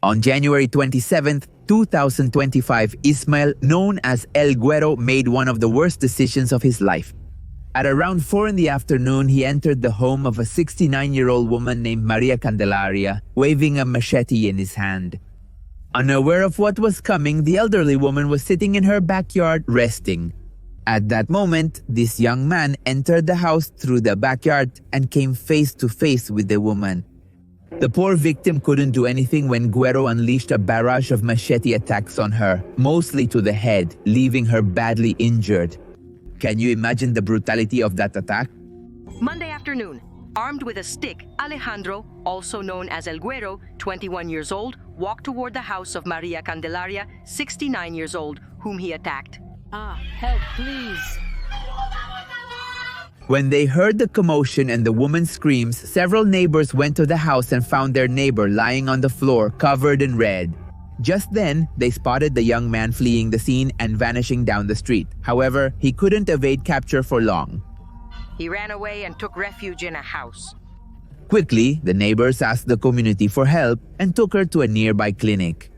On January 27, 2025, Ismael, known as El Güero, made one of the worst decisions of his life. At around 4 in the afternoon, he entered the home of a 69-year-old woman named María Candelaria, waving a machete in his hand. Unaware of what was coming, the elderly woman was sitting in her backyard resting. At that moment, this young man entered the house through the backyard and came face to face with the woman. The poor victim couldn't do anything when Güero unleashed a barrage of machete attacks on her, mostly to the head, leaving her badly injured. Can you imagine the brutality of that attack? Monday afternoon, armed with a stick, Alejandro, also known as El Güero, 21 years old, walked toward the house of María Candelaria, 69 years old, whom he attacked. Help, please. When they heard the commotion and the woman's screams, several neighbors went to the house and found their neighbor lying on the floor, covered in red. Just then, they spotted the young man fleeing the scene and vanishing down the street. However, he couldn't evade capture for long. He ran away and took refuge in a house. Quickly, the neighbors asked the community for help and took her to a nearby clinic.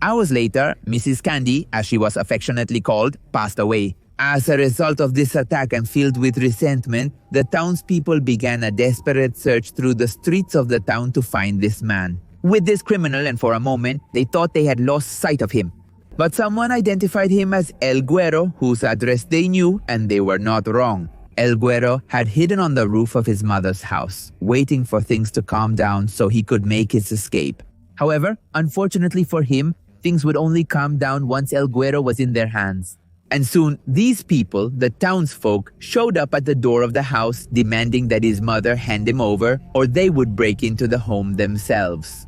Hours later, Mrs. Candy, as she was affectionately called, passed away. As a result of this attack and filled with resentment, the townspeople began a desperate search through the streets of the town to find this man. With this criminal, and for a moment, they thought they had lost sight of him. But someone identified him as El Güero, whose address they knew, and they were not wrong. El Güero had hidden on the roof of his mother's house, waiting for things to calm down so he could make his escape. However, unfortunately for him, things would only calm down once El Güero was in their hands. And soon, these people, the townsfolk, showed up at the door of the house demanding that his mother hand him over or they would break into the home themselves.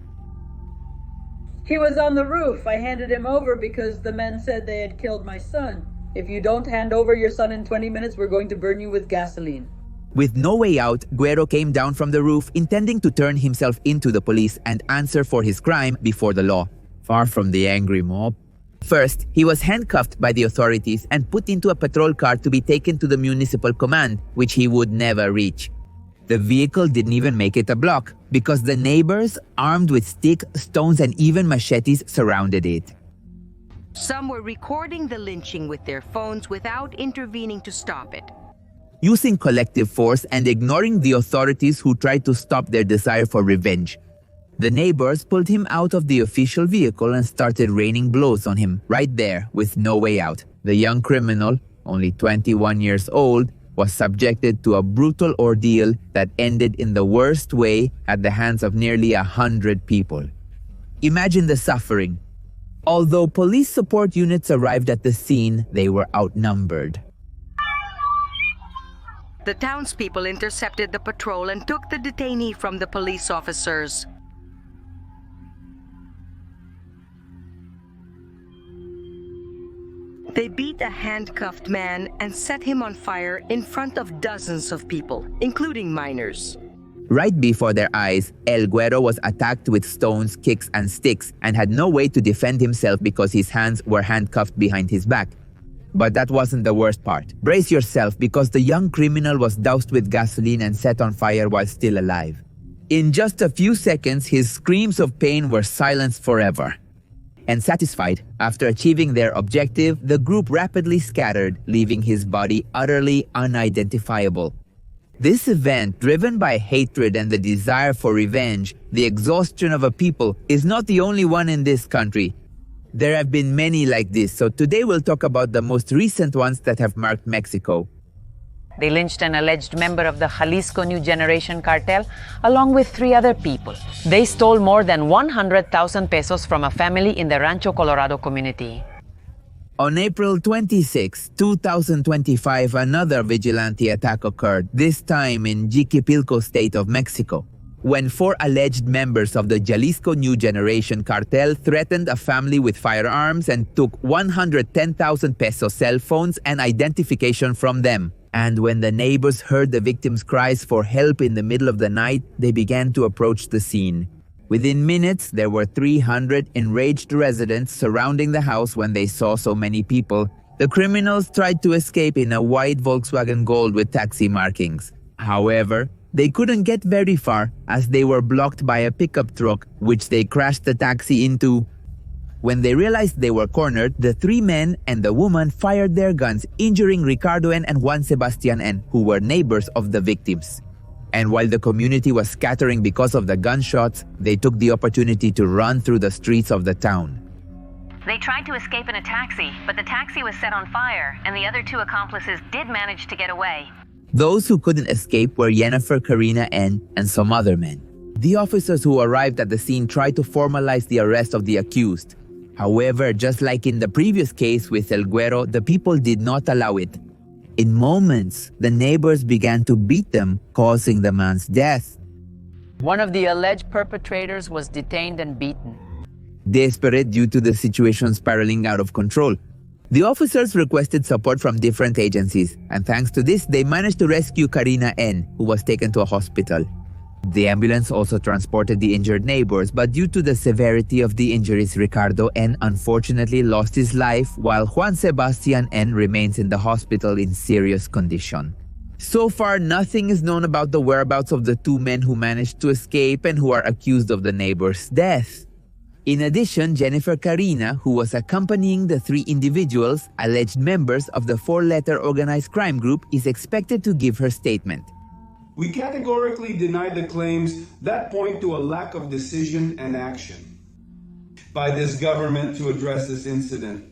He was on the roof. I handed him over because the men said they had killed my son. If you don't hand over your son in 20 minutes, we're going to burn you with gasoline. With no way out, Güero came down from the roof intending to turn himself into the police and answer for his crime before the law. Far from the angry mob. First, he was handcuffed by the authorities and put into a patrol car to be taken to the municipal command, which he would never reach. The vehicle didn't even make it a block because the neighbors, armed with sticks, stones, and even machetes, surrounded it. Some were recording the lynching with their phones without intervening to stop it. Using collective force and ignoring the authorities who tried to stop their desire for revenge, the neighbors pulled him out of the official vehicle and started raining blows on him right there with no way out. The young criminal, only 21 years old, was subjected to a brutal ordeal that ended in the worst way at the hands of nearly 100 people. Imagine the suffering. Although police support units arrived at the scene, they were outnumbered. The townspeople intercepted the patrol and took the detainee from the police officers. They beat a handcuffed man and set him on fire in front of dozens of people, including minors. Right before their eyes, El Güero was attacked with stones, kicks, and sticks and had no way to defend himself because his hands were handcuffed behind his back. But that wasn't the worst part. Brace yourself because the young criminal was doused with gasoline and set on fire while still alive. In just a few seconds, his screams of pain were silenced forever. And satisfied, after achieving their objective, the group rapidly scattered, leaving his body utterly unidentifiable. This event, driven by hatred and the desire for revenge, the exhaustion of a people, is not the only one in this country. There have been many like this, so today we'll talk about the most recent ones that have marked Mexico. They lynched an alleged member of the Jalisco New Generation cartel along with 3 other people. They stole more than 100,000 pesos from a family in the Rancho Colorado community. On April 26, 2025, another vigilante attack occurred, this time in Jiquipilco state of Mexico, when 4 alleged members of the Jalisco New Generation cartel threatened a family with firearms and took 110,000 peso cell phones and identification from them. And when the neighbors heard the victims' cries for help in the middle of the night, they began to approach the scene. Within minutes, there were 300 enraged residents surrounding the house when they saw so many people. The criminals tried to escape in a white Volkswagen Gold with taxi markings. However, They couldn't get very far as they were blocked by a pickup truck, which they crashed the taxi into. When they realized they were cornered, the three men and the woman fired their guns, injuring Ricardo N. and Juan Sebastian N., who were neighbors of the victims. And while the community was scattering because of the gunshots, they took the opportunity to run through the streets of the town. They tried to escape in a taxi, but the taxi was set on fire, and the other two accomplices did manage to get away. Those who couldn't escape were Jennifer Karina N. and some other men. The officers who arrived at the scene tried to formalize the arrest of the accused. However, just like in the previous case with El Güero, the people did not allow it. In moments, the neighbors began to beat them, causing the man's death. One of the alleged perpetrators was detained and beaten. Desperate due to the situation spiraling out of control, the officers requested support from different agencies, and thanks to this, they managed to rescue Karina N., who was taken to a hospital. The ambulance also transported the injured neighbors, but due to the severity of the injuries, Ricardo N. unfortunately lost his life, while Juan Sebastian N. remains in the hospital in serious condition. So far, nothing is known about the whereabouts of the two men who managed to escape and who are accused of the neighbor's death. In addition, Jennifer Karina, who was accompanying the three individuals, alleged members of the four-letter organized crime group, is expected to give her statement. We categorically deny the claims that point to a lack of decision and action by this government to address this incident.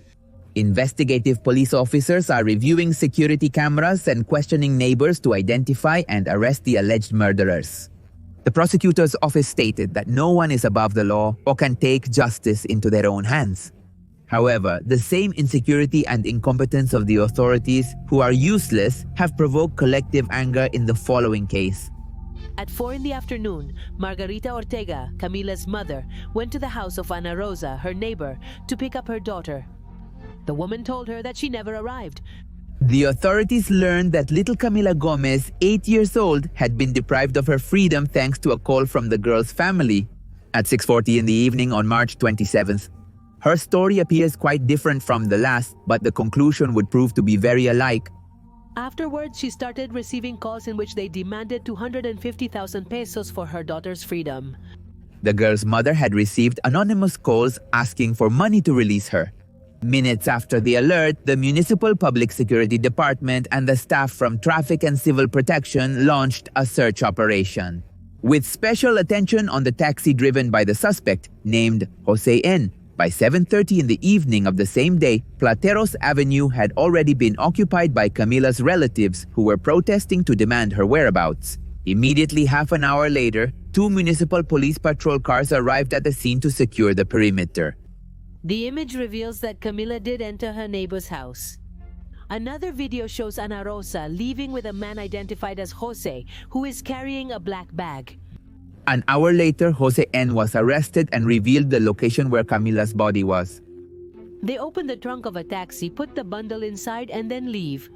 Investigative police officers are reviewing security cameras and questioning neighbors to identify and arrest the alleged murderers. The prosecutor's office stated that no one is above the law or can take justice into their own hands. However, the same insecurity and incompetence of the authorities, who are useless, have provoked collective anger in the following case. At 4 p.m, Margarita Ortega, Camila's mother, went to the house of Ana Rosa, her neighbor, to pick up her daughter. The woman told her that she never arrived. The authorities learned that little Camila Gómez, 8 years old, had been deprived of her freedom thanks to a call from the girl's family. At 6:40 in the evening on March 27th, her story appears quite different from the last, but the conclusion would prove to be very alike. Afterwards, she started receiving calls in which they demanded 250,000 pesos for her daughter's freedom. The girl's mother had received anonymous calls asking for money to release her. Minutes after the alert, the Municipal Public Security Department and the staff from Traffic and Civil Protection launched a search operation, with special attention on the taxi driven by the suspect, named Jose N. By 7:30 in the evening of the same day, Plateros Avenue had already been occupied by Camila's relatives who were protesting to demand her whereabouts. Immediately half an hour later, 2 municipal police patrol cars arrived at the scene to secure the perimeter. The image reveals that Camila did enter her neighbor's house. Another video shows Ana Rosa leaving with a man identified as Jose, who is carrying a black bag. An hour later, Jose N. was arrested and revealed the location where Camila's body was. They open the trunk of a taxi, put the bundle inside, and then leave.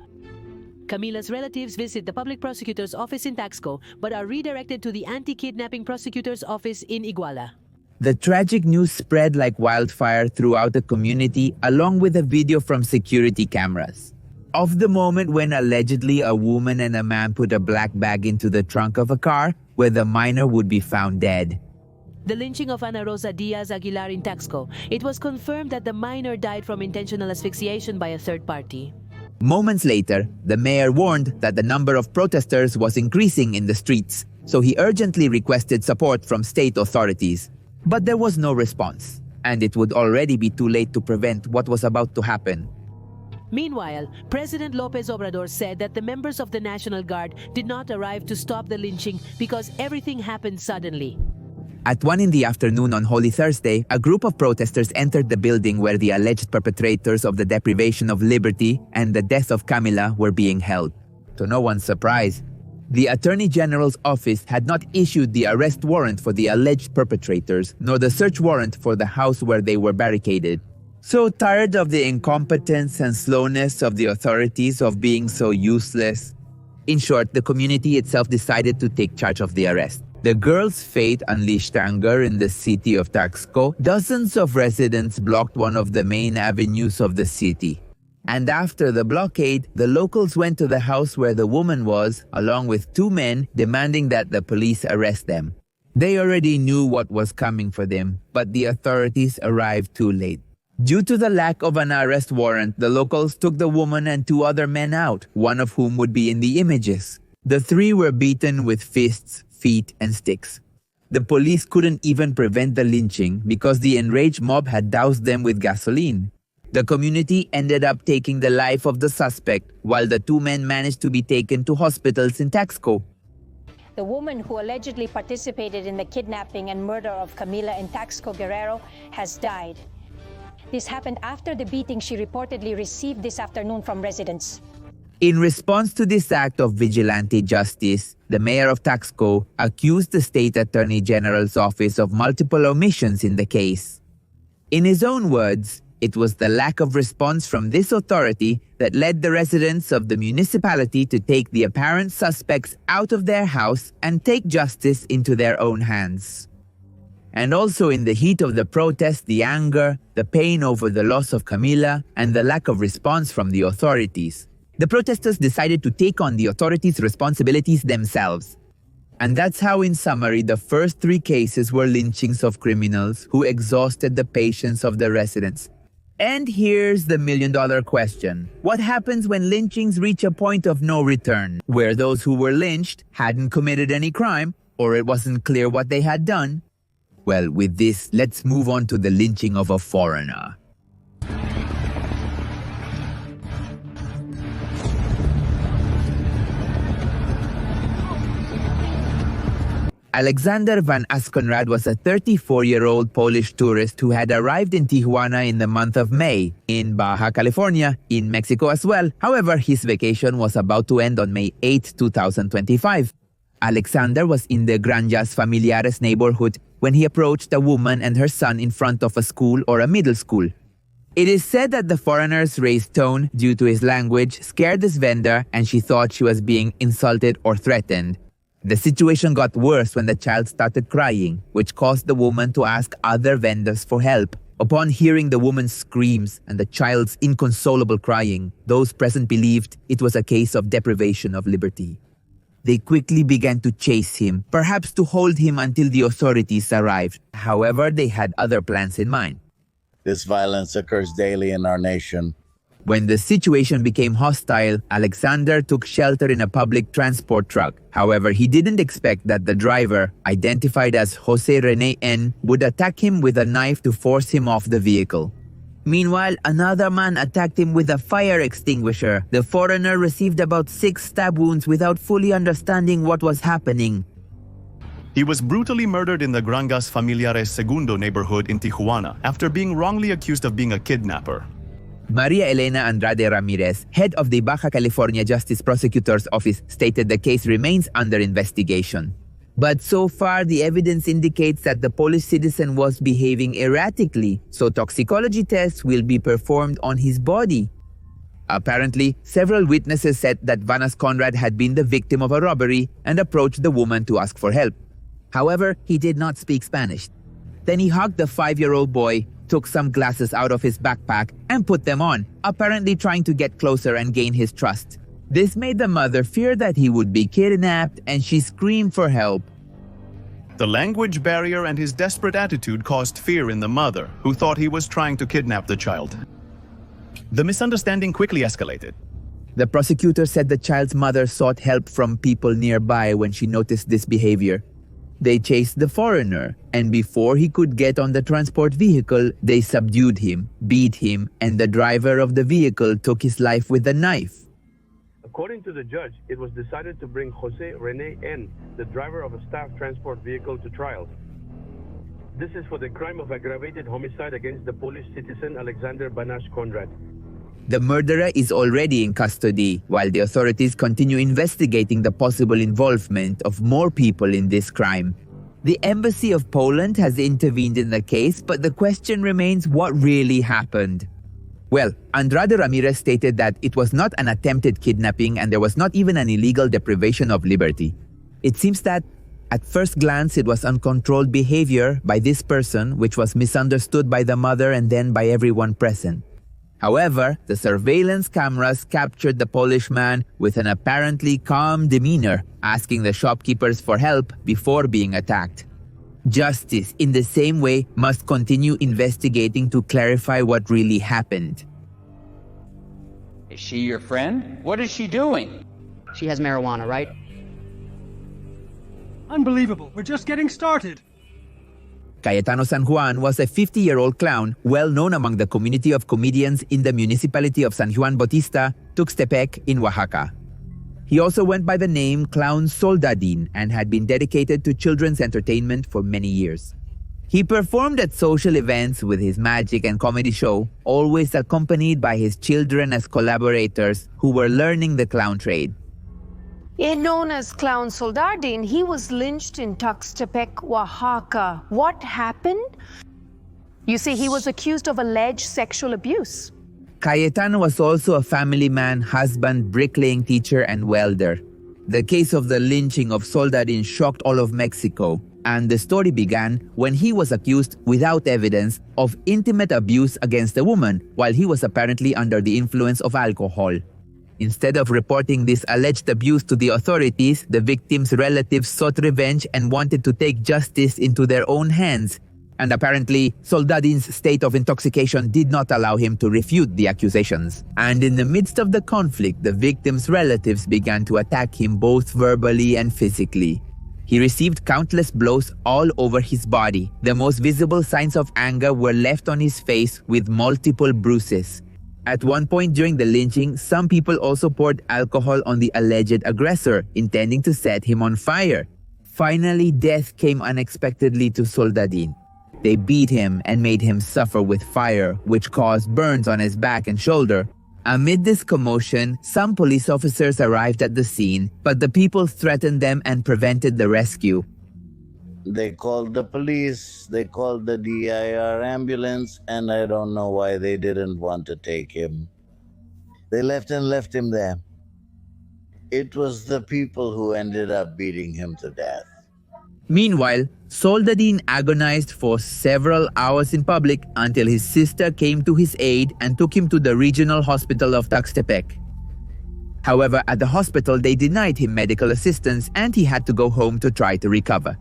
Camila's relatives visit the public prosecutor's office in Taxco, but are redirected to the anti-kidnapping prosecutor's office in Iguala. The tragic news spread like wildfire throughout the community, along with a video from security cameras of the moment when allegedly a woman and a man put a black bag into the trunk of a car where the minor would be found dead. The lynching of Ana Rosa Diaz Aguilar in Taxco, it was confirmed that the minor died from intentional asphyxiation by a third party. Moments later, the mayor warned that the number of protesters was increasing in the streets, so he urgently requested support from state authorities. But there was no response, and it would already be too late to prevent what was about to happen. Meanwhile, President Lopez Obrador said that the members of the National Guard did not arrive to stop the lynching because everything happened suddenly. At 1 in the afternoon on Holy Thursday, a group of protesters entered the building where the alleged perpetrators of the deprivation of liberty and the death of Camila were being held. To no one's surprise, the Attorney General's office had not issued the arrest warrant for the alleged perpetrators, nor the search warrant for the house where they were barricaded. So tired of the incompetence and slowness of the authorities of being so useless. In short, the community itself decided to take charge of the arrest. The girl's fate unleashed anger in the city of Taxco. Dozens of residents blocked one of the main avenues of the city. And after the blockade, the locals went to the house where the woman was, along with 2 men, demanding that the police arrest them. They already knew what was coming for them, but the authorities arrived too late. Due to the lack of an arrest warrant, the locals took the woman and 2 other men out, one of whom would be in the images. The 3 were beaten with fists, feet, and sticks. The police couldn't even prevent the lynching because the enraged mob had doused them with gasoline. The community ended up taking the life of the suspect, while the 2 men managed to be taken to hospitals in Taxco. The woman who allegedly participated in the kidnapping and murder of Camila in Taxco, Guerrero, has died. This happened after the beating she reportedly received this afternoon from residents. In response to this act of vigilante justice, the mayor of Taxco accused the state attorney general's office of multiple omissions in the case. In his own words, it was the lack of response from this authority that led the residents of the municipality to take the apparent suspects out of their house and take justice into their own hands. And also in the heat of the protest, the anger, the pain over the loss of Camila, and the lack of response from the authorities, the protesters decided to take on the authorities' responsibilities themselves. And that's how, in summary, the first 3 cases were lynchings of criminals who exhausted the patience of the residents. And here's the million-dollar question. What happens when lynchings reach a point of no return, where those who were lynched hadn't committed any crime, or it wasn't clear what they had done? Well, with this, let's move on to the lynching of a foreigner. Alexander Van Asconrad was a 34-year-old Polish tourist who had arrived in Tijuana in the month of May, in Baja California, in Mexico as well. However, his vacation was about to end on May 8, 2025. Alexander was in the Granjas Familiares neighborhood when he approached a woman and her son in front of a school or a middle school. It is said that the foreigner's raised tone due to his language scared this vendor and she thought she was being insulted or threatened. The situation got worse when the child started crying, which caused the woman to ask other vendors for help. Upon hearing the woman's screams and the child's inconsolable crying, those present believed it was a case of deprivation of liberty. They quickly began to chase him, perhaps to hold him until the authorities arrived. However, they had other plans in mind. This violence occurs daily in our nation. When the situation became hostile, Alexander took shelter in a public transport truck. However, he didn't expect that the driver, identified as Jose Rene N., would attack him with a knife to force him off the vehicle. Meanwhile, another man attacked him with a fire extinguisher. The foreigner received about 6 stab wounds without fully understanding what was happening. He was brutally murdered in the Granjas Familiares Segundo neighborhood in Tijuana after being wrongly accused of being a kidnapper. Maria Elena Andrade Ramirez, head of the Baja California Justice Prosecutor's Office, stated the case remains under investigation. But so far, the evidence indicates that the Polish citizen was behaving erratically, so toxicology tests will be performed on his body. Apparently, several witnesses said that Van Asconrad had been the victim of a robbery and approached the woman to ask for help. However, he did not speak Spanish. Then he hugged the 5-year-old boy, took some glasses out of his backpack, and put them on, apparently trying to get closer and gain his trust. This made the mother fear that he would be kidnapped, and she screamed for help. The language barrier and his desperate attitude caused fear in the mother, who thought he was trying to kidnap the child. The misunderstanding quickly escalated. The prosecutor said the child's mother sought help from people nearby when she noticed this behavior. They chased the foreigner, and before he could get on the transport vehicle, they subdued him, beat him, and the driver of the vehicle took his life with a knife. According to the judge, it was decided to bring Jose Rene N., the driver of a staff transport vehicle, to trial. This is for the crime of aggravated homicide against the Polish citizen Alexander Van Asconrad. The murderer is already in custody, while the authorities continue investigating the possible involvement of more people in this crime. The Embassy of Poland has intervened in the case, but the question remains what really happened. Well, Andrade Ramirez stated that it was not an attempted kidnapping and there was not even an illegal deprivation of liberty. It seems that, at first glance, it was uncontrolled behavior by this person, which was misunderstood by the mother and then by everyone present. However, the surveillance cameras captured the Polish man with an apparently calm demeanor, asking the shopkeepers for help before being attacked. Justice, in the same way, must continue investigating to clarify what really happened. Is she your friend? What is she doing? She has marijuana, right? Unbelievable. We're just getting started. Cayetano San Juan was a 50-year-old clown well known among the community of comedians in the municipality of San Juan Bautista, Tuxtepec in Oaxaca. He also went by the name Clown Soldadin and had been dedicated to children's entertainment for many years. He performed at social events with his magic and comedy show, always accompanied by his children as collaborators who were learning the clown trade. Known as Clown Soldadin, he was lynched in Tuxtepec, Oaxaca. What happened? You see, he was accused of alleged sexual abuse. Cayetano was also a family man, husband, bricklaying teacher, and welder. The case of the lynching of Soldadin shocked all of Mexico, and the story began when he was accused, without evidence, of intimate abuse against a woman while he was apparently under the influence of alcohol. Instead of reporting this alleged abuse to the authorities, the victim's relatives sought revenge and wanted to take justice into their own hands. And apparently, Soldadin's state of intoxication did not allow him to refute the accusations. And in the midst of the conflict, the victim's relatives began to attack him both verbally and physically. He received countless blows all over his body. The most visible signs of anger were left on his face with multiple bruises. At one point during the lynching, some people also poured alcohol on the alleged aggressor, intending to set him on fire. Finally, death came unexpectedly to Soldadin. They beat him and made him suffer with fire, which caused burns on his back and shoulder. Amid this commotion, some police officers arrived at the scene, but the people threatened them and prevented the rescue. They called the police, they called the DIR ambulance, and I don't know why they didn't want to take him. They left him there. It was the people who ended up beating him to death. Meanwhile, Soldadin agonized for several hours in public until his sister came to his aid and took him to the regional hospital of Tuxtepec. However, at the hospital, they denied him medical assistance and he had to go home to try to recover.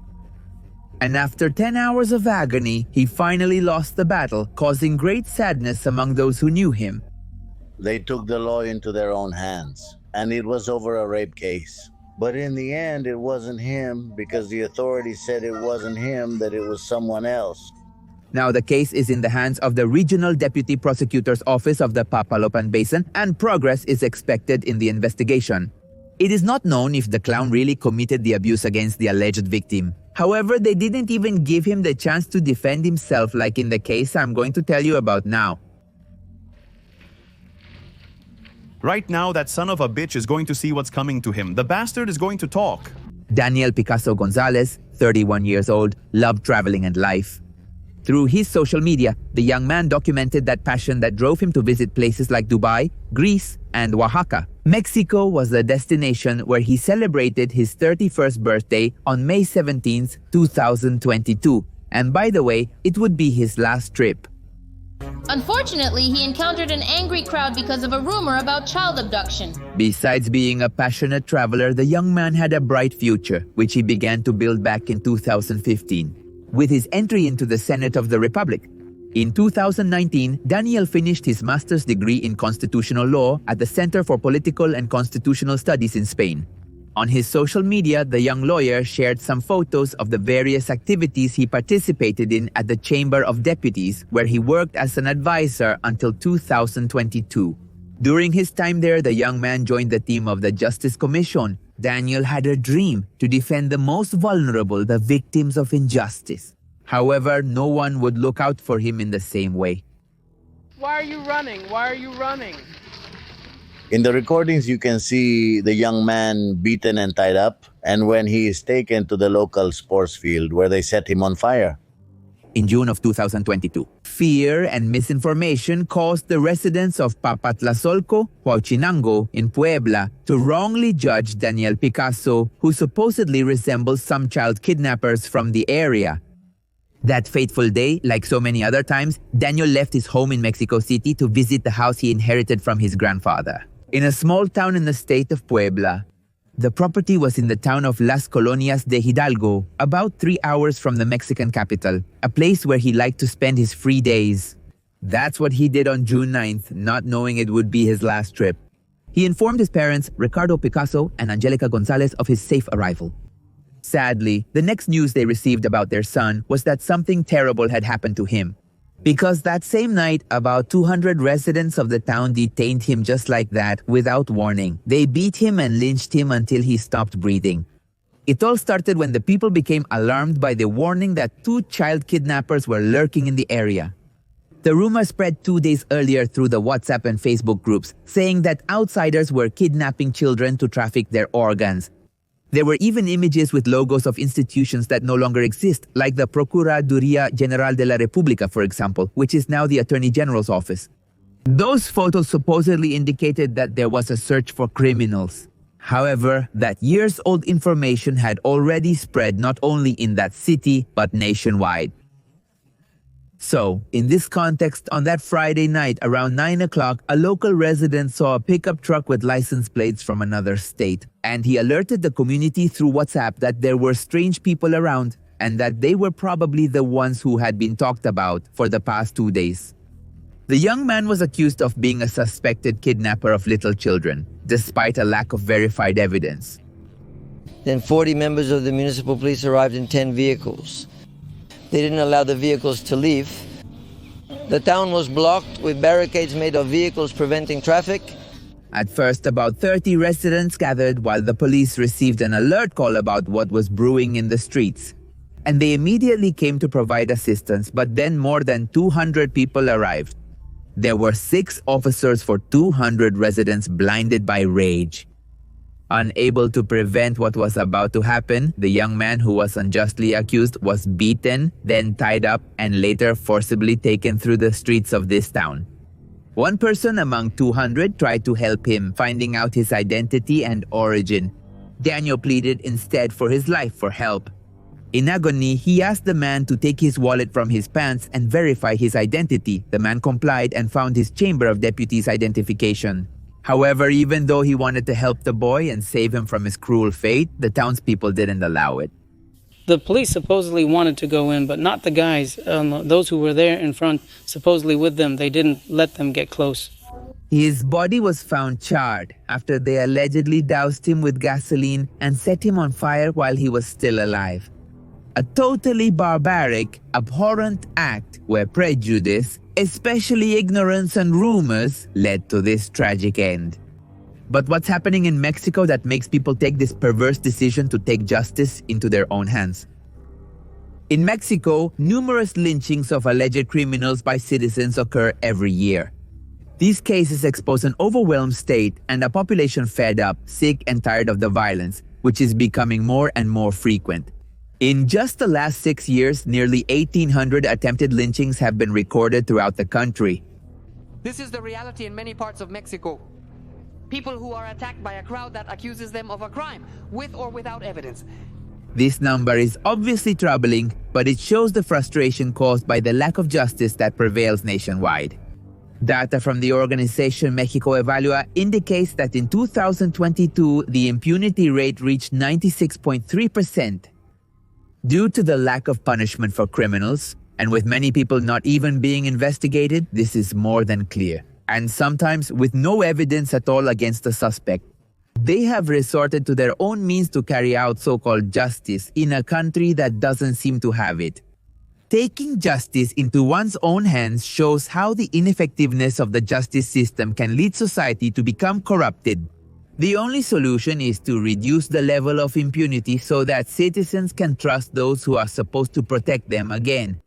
And after 10 hours of agony, he finally lost the battle, causing great sadness among those who knew him. They took the law into their own hands, and it was over a rape case. But in the end, it wasn't him, because the authorities said it wasn't him, that it was someone else. Now the case is in the hands of the Regional Deputy Prosecutor's Office of the Papalopan Basin, and progress is expected in the investigation. It is not known if the clown really committed the abuse against the alleged victim. However, they didn't even give him the chance to defend himself like in the case I'm going to tell you about now. Right now, that son of a bitch is going to see what's coming to him. The bastard is going to talk. Daniel Picasso Gonzalez, 31 years old, loved traveling and life. Through his social media, the young man documented that passion that drove him to visit places like Dubai, Greece, and Oaxaca. Mexico was the destination where he celebrated his 31st birthday on May 17, 2022. And by the way, it would be his last trip. Unfortunately, he encountered an angry crowd because of a rumor about child abduction. Besides being a passionate traveler, the young man had a bright future, which he began to build back in 2015. With his entry into the Senate of the Republic. In 2019, Daniel finished his master's degree in constitutional law at the Center for Political and Constitutional Studies in Spain. On his social media, the young lawyer shared some photos of the various activities he participated in at the Chamber of Deputies, where he worked as an advisor until 2022. During his time there, the young man joined the team of the Justice Commission. Daniel had a dream to defend the most vulnerable, the victims of injustice. However, no one would look out for him in the same way. Why are you running? Why are you running? In the recordings, you can see the young man beaten and tied up, and when he is taken to the local sports field where they set him on fire. In June of 2022, fear and misinformation caused the residents of Papatlasolco, Huachinango, in Puebla to wrongly judge Daniel Picasso, who supposedly resembles some child kidnappers from the area. That fateful day, like so many other times, Daniel left his home in Mexico City to visit the house he inherited from his grandfather. In a small town in the state of Puebla, the property was in the town of Las Colonias de Hidalgo, about 3 hours from the Mexican capital, a place where he liked to spend his free days. That's what he did on June 9th, not knowing it would be his last trip. He informed his parents, Ricardo Picasso and Angelica Gonzalez, of his safe arrival. Sadly, the next news they received about their son was that something terrible had happened to him. Because that same night, about 200 residents of the town detained him just like that, without warning. They beat him and lynched him until he stopped breathing. It all started when the people became alarmed by the warning that 2 child kidnappers were lurking in the area. The rumor spread 2 days earlier through the WhatsApp and Facebook groups, saying that outsiders were kidnapping children to traffic their organs. There were even images with logos of institutions that no longer exist, like the Procuraduría General de la República, for example, which is now the Attorney General's office. Those photos supposedly indicated that there was a search for criminals. However, that years-old information had already spread not only in that city, but nationwide. So, in this context, on that Friday night around 9 o'clock, a local resident saw a pickup truck with license plates from another state, and he alerted the community through WhatsApp that there were strange people around and that they were probably the ones who had been talked about for the past 2 days. The young man was accused of being a suspected kidnapper of little children, despite a lack of verified evidence. Then 40 members of the municipal police arrived in 10 vehicles. They didn't allow the vehicles to leave. The town was blocked with barricades made of vehicles preventing traffic. At first, about 30 residents gathered while the police received an alert call about what was brewing in the streets. And they immediately came to provide assistance, but then more than 200 people arrived. There were 6 officers for 200 residents blinded by rage. Unable to prevent what was about to happen, the young man who was unjustly accused was beaten, then tied up, and later forcibly taken through the streets of this town. One person among 200 tried to help him, finding out his identity and origin. Daniel pleaded instead for his life for help. In agony, he asked the man to take his wallet from his pants and verify his identity. The man complied and found his chamber of deputies' identification. However, even though he wanted to help the boy and save him from his cruel fate, the townspeople didn't allow it. The police supposedly wanted to go in, but not the guys. Those who were there in front, supposedly with them, they didn't let them get close. His body was found charred after they allegedly doused him with gasoline and set him on fire while he was still alive. A totally barbaric, abhorrent act where prejudice, especially ignorance and rumors, led to this tragic end. But what's happening in Mexico that makes people take this perverse decision to take justice into their own hands? In Mexico, numerous lynchings of alleged criminals by citizens occur every year. These cases expose an overwhelmed state and a population fed up, sick, and tired of the violence, which is becoming more and more frequent. In just the last 6 years, nearly 1,800 attempted lynchings have been recorded throughout the country. This is the reality in many parts of Mexico. People who are attacked by a crowd that accuses them of a crime, with or without evidence. This number is obviously troubling, but it shows the frustration caused by the lack of justice that prevails nationwide. Data from the organization Mexico Evalúa indicates that in 2022, the impunity rate reached 96.3%. Due to the lack of punishment for criminals, and with many people not even being investigated, this is more than clear. And sometimes with no evidence at all against the suspect, they have resorted to their own means to carry out so-called justice in a country that doesn't seem to have it. Taking justice into one's own hands shows how the ineffectiveness of the justice system can lead society to become corrupted. The only solution is to reduce the level of impunity so that citizens can trust those who are supposed to protect them again.